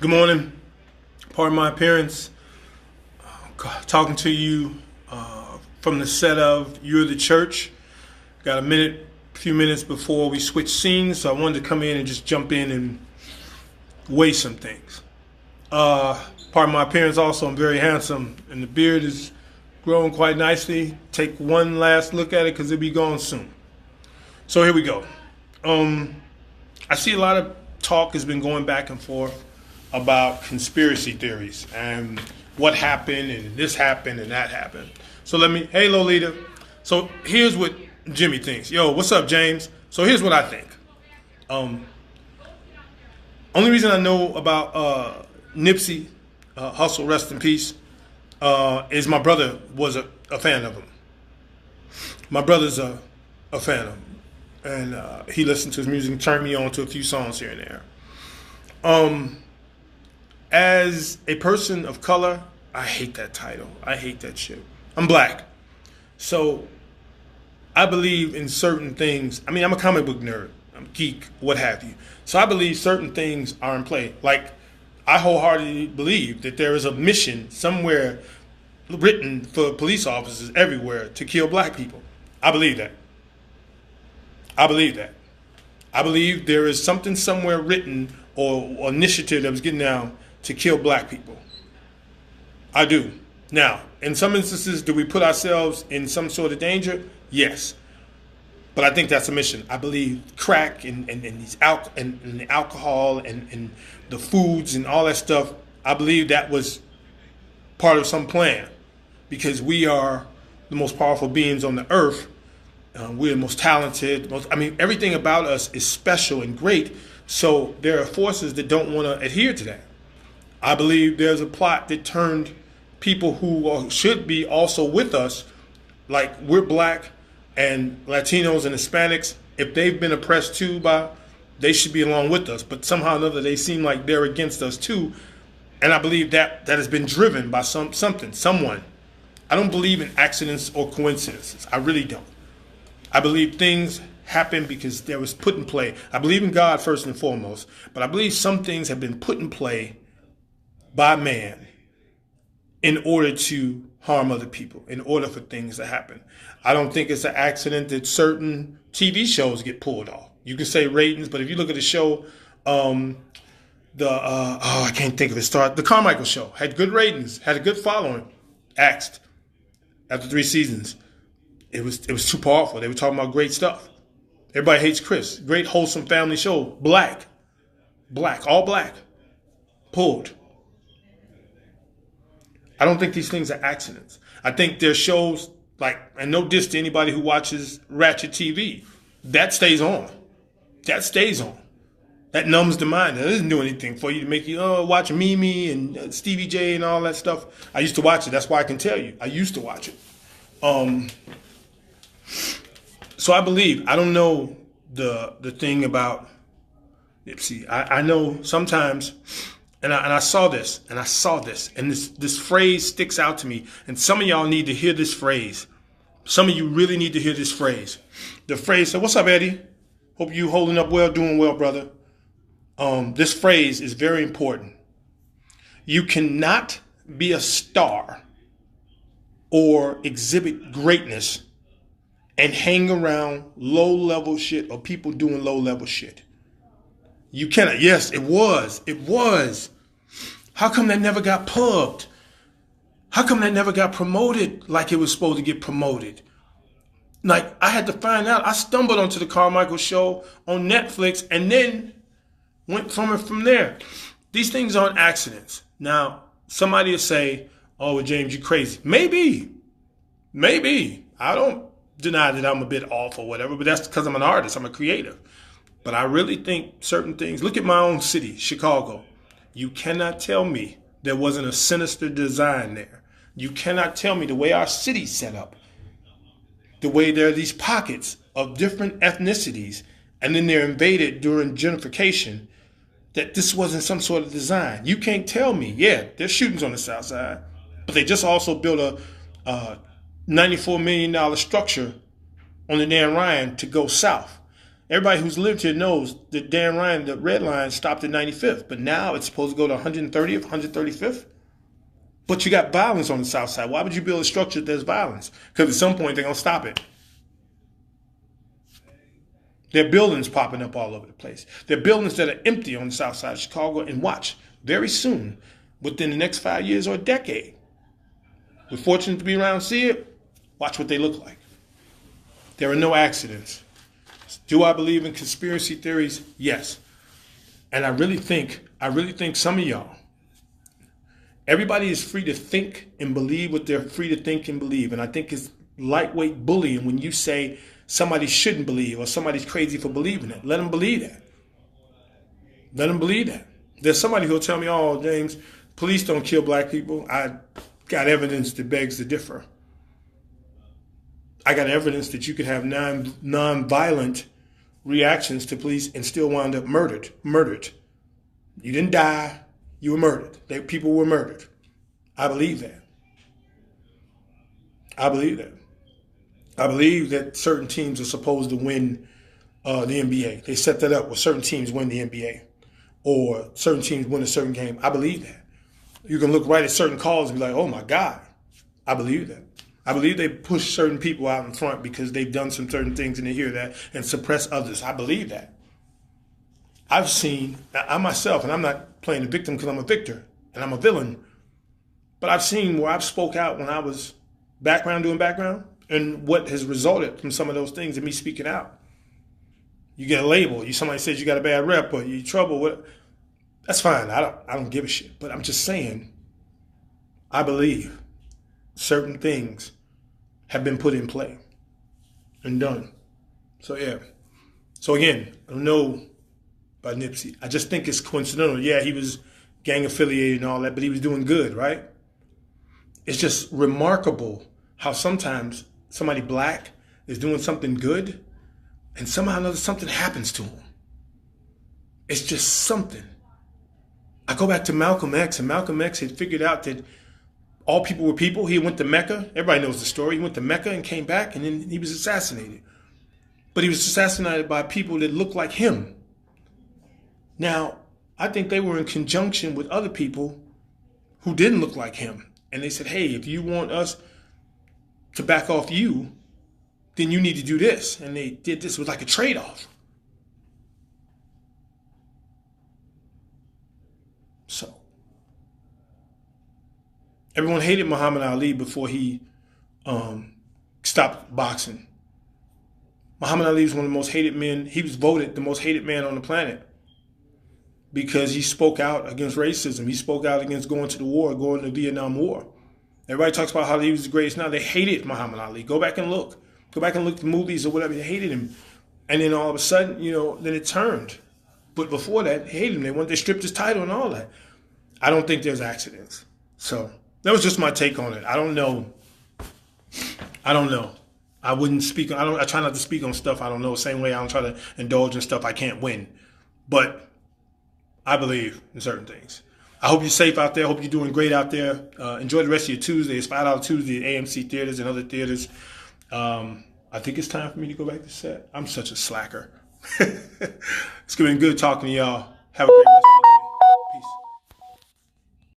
Good morning. Pardon my appearance. Talking to you from the set of You're the Church. Got few minutes before we switch scenes, so I wanted to come in and just jump in and weigh some things. Pardon my appearance also, I'm very handsome, and the beard is growing quite nicely. Take one last look at it because it'll be gone soon. So here we go. I see a lot of talk has been going back and forth about conspiracy theories and what happened and this happened and that happened. So hey Lolita. So here's what Jimmy thinks. Yo, what's up, James? So here's what I think. Only reason I know about Nipsey Hussle, rest in peace, is my brother was a fan of him. My brother's a fan of him. And he listened to his music and turned me on to a few songs here and there. As a person of color, I hate that title. I hate that shit. I'm black. So I believe in certain things. I mean, I'm a comic book nerd. I'm a geek, what have you. So I believe certain things are in play. Like, I wholeheartedly believe that there is a mission somewhere written for police officers everywhere to kill black people. I believe that. I believe that. I believe there is something somewhere written or initiative that was getting down to kill black people. I do. Now, in some instances, do we put ourselves in some sort of danger? Yes. But I think that's a mission. I believe crack and the alcohol and the foods and all that stuff, I believe that was part of some plan. Because we are the most powerful beings on the earth. We're the most talented. Everything about us is special and great. So there are forces that don't want to adhere to that. I believe there's a plot that turned people who should be also with us, like we're black and Latinos and Hispanics, if they've been oppressed too they should be along with us. But somehow or another, they seem like they're against us too. And I believe that has been driven by someone. I don't believe in accidents or coincidences. I really don't. I believe things happen because there was put in play. I believe in God first and foremost, but I believe some things have been put in play by man in order to harm other people, in order for things to happen. I don't think it's an accident that certain TV shows get pulled off. You can say ratings, but if you look at the show, I can't think of it. The Carmichael Show had good ratings, had a good following. Axed after 3 seasons. It was too powerful. They were talking about great stuff. Everybody hates Chris. Great wholesome family show. Black, all black. Pulled. I don't think these things are accidents. I think there's shows and no diss to anybody who watches Ratchet TV. That stays on. That numbs the mind. That doesn't do anything for you to make you watch Mimi and Stevie J and all that stuff. I used to watch it. That's why I can tell you. I used to watch it. So I believe, I don't know the thing about Nipsey. I know sometimes, and I saw this, and this phrase sticks out to me, and some of y'all need to hear this phrase. Some of you really need to hear this phrase. The phrase said, "What's up, Eddie? Hope you holding up well, doing well, brother." This phrase is very important. You cannot be a star or exhibit greatness and hang around low-level shit or people doing low-level shit. You cannot. Yes, it was. How come that never got pubbed? How come that never got promoted like it was supposed to get promoted? Like, I had to find out. I stumbled onto the Carmichael Show on Netflix and then went from there. These things aren't accidents. Now, somebody will say, "Oh, well, James, you crazy." Maybe. I don't deny that I'm a bit off or whatever, but that's because I'm an artist. I'm a creative. But I really think certain things, look at my own city, Chicago. You cannot tell me there wasn't a sinister design there. You cannot tell me the way our city's set up, the way there are these pockets of different ethnicities, and then they're invaded during gentrification, that this wasn't some sort of design. You can't tell me, yeah, there's shootings on the south side, but they just also built a $94 million structure on the Dan Ryan to go south. Everybody who's lived here knows that Dan Ryan, the red line, stopped at 95th, but now it's supposed to go to 130th, 135th. But you got violence on the south side. Why would you build a structure that there's violence? Because at some point they're going to stop it. There are buildings popping up all over the place. There are buildings that are empty on the south side of Chicago. And watch, very soon, within the next 5 years or a decade, we're fortunate to be around and see it, watch what they look like. There are no accidents. Do I believe in conspiracy theories? Yes. And I really think some of y'all, everybody is free to think and believe what they're free to think and believe. And I think it's lightweight bullying when you say somebody shouldn't believe or somebody's crazy for believing it. Let them believe that. Let them believe that. There's somebody who'll tell me, oh, James, police don't kill black people. I got evidence that begs to differ. I got evidence that you could have non-violent reactions to police and still wind up murdered. You didn't die. You were murdered. People were murdered. I believe that. I believe that. I believe that certain teams are supposed to win the NBA. They set that up where certain teams win the NBA or certain teams win a certain game. I believe that. You can look right at certain calls and be like, oh, my God. I believe that. I believe they push certain people out in front because they've done some certain things and they hear that and suppress others. I believe that. I've seen, I myself, and I'm not playing the victim because I'm a victor and I'm a villain, but I've seen where I've spoke out when I was doing background and what has resulted from some of those things and me speaking out. You get a label. Somebody says you got a bad rep or you're trouble. That's fine. I don't give a shit. But I'm just saying, I believe certain things have been put in play and done. So, yeah. So, again, I don't know about Nipsey. I just think it's coincidental. Yeah, he was gang affiliated and all that, but he was doing good, right? It's just remarkable how sometimes somebody black is doing something good and somehow or another something happens to him. It's just something. I go back to Malcolm X, and Malcolm X had figured out that all people were people. He went to Mecca. Everybody knows the story. He went to Mecca and came back, and then he was assassinated. But he was assassinated by people that looked like him. Now, I think they were in conjunction with other people who didn't look like him. And they said, hey, if you want us to back off you, then you need to do this. And they did this. It was like a trade-off. So, everyone hated Muhammad Ali before he stopped boxing. Muhammad Ali was one of the most hated men. He was voted the most hated man on the planet because he spoke out against racism. He spoke out against going to the war, going to the Vietnam War. Everybody talks about how he was the greatest. Now they hated Muhammad Ali. Go back and look. Go back and look at the movies or whatever. They hated him. And then all of a sudden, then it turned. But before that, they hated him. They stripped his title and all that. I don't think there's accidents. So that was just my take on it. I don't know. I wouldn't speak. I try not to speak on stuff I don't know. Same way I don't try to indulge in stuff I can't win. But I believe in certain things. I hope you're safe out there. I hope you're doing great out there. Enjoy the rest of your Tuesday. It's $5 Tuesday at AMC Theaters and other theaters. I think it's time for me to go back to set. I'm such a slacker. It's been good talking to y'all. Have a great rest.